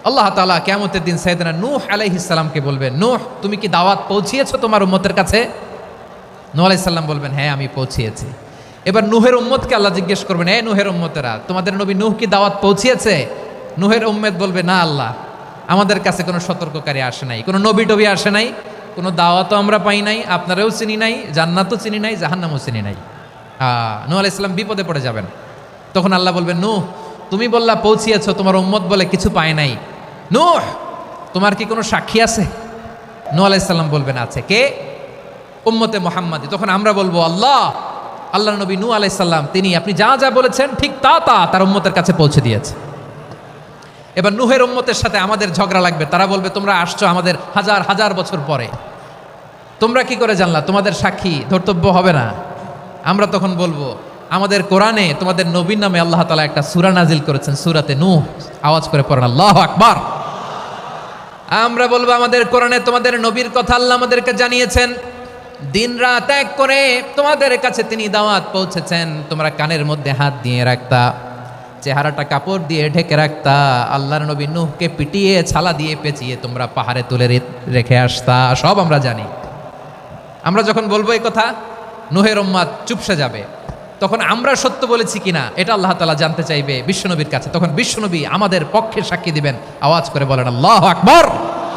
আল্লাহ তাআলা কিয়ামতের দিন সাইয়েদনা নূহ আলাইহিস সালামকে বলবেন, নূহ তুমি কি দাওয়াত পৌঁছিয়েছো তোমার উম্মতের কাছে? নূহ আলাইহিস সালাম বলবেন, হ্যাঁ আমি পৌঁছিয়েছি। এবার নূহের উম্মতকে আল্লাহ জিজ্ঞেস করবেন, এ নূহের উম্মতেরা, তোমাদের নবী নূহ কি দাওয়াত পৌঁছিয়েছে? নূহের উম্মত বলবে, না আল্লাহ, আমাদের কাছে কোনো সতর্ককারী আসে নাই, কোনো নবী টবি আসে নাই, কোনো দাওয়াতও আমরা পাই নাই, আপনারাও চিনি নাই, জান্নাতও চিনি নাই, জাহান্নামও চিনি নাই। নূহ আলাইহিস সালাম বিপদে পড়ে যাবেন। তখন আল্লাহ বলবেন, নূহ তুমি বললা পৌঁছিয়েছো, তোমার উম্মত বলে কিছু পায় নাই, নূহ তোমার কি কোনো সাক্ষী আছে? নূহ আলাইহিস সালাম বলবেন, আছে। কে? উম্মতে মুহাম্মাদি। তখন আমরা বলবো, আল্লাহ নবী নূহ আলাইহিস সালাম তিনি আপনি যা যা বলেছেন ঠিক তা তার উম্মতের কাছে পৌঁছে দিয়েছে। এবার নূহের উম্মতের সাথে আমাদের ঝগড়া লাগবে। তারা বলবে, তোমরা আসছো আমাদের হাজার হাজার বছর পরে, তোমরা কি করে জানলা? তোমাদের সাক্ষী ধর্তব্য হবে না? আমরা তখন বলবো, আমাদের কোরআনে তোমাদের নবীর নামে আল্লাহ তাআলা একটা সূরা নাজিল করেছেন, সূরাতে নূহ। আওয়াজ করে পড়েন আল্লাহু আকবার। আমরা বলবো, আমাদের কোরআনে তোমাদের নবীর কথা আল্লাহ আমাদেরকে জানিয়েছেন, দিন রাত এক করে তোমাদের কাছে তিনি দাওয়াত পৌঁছেছেন। তোমরা কানের মধ্যে হাত দিয়ে রাখতা, চেহারাটা কাপড় দিয়ে ঢেকে রাখতা, আল্লাহর নবী নূহকে পিটিয়ে ছালা দিয়ে পেঁচিয়ে তোমরা পাহাড়ে তুলে রেখে আসতা, সব আমরা জানি। আমরা যখন বলবো এই কথা, নূহের উম্মত চুপসে যাবে। তখন আমরা সত্য বলেছি কিনা এটা আল্লাহ তাআলা জানতে চাইবে বিশ্বনবীর কাছে। তখন বিশ্বনবী আমাদের পক্ষে সাক্ষী দিবেন। আওয়াজ করে বলেন আল্লাহু আকবার।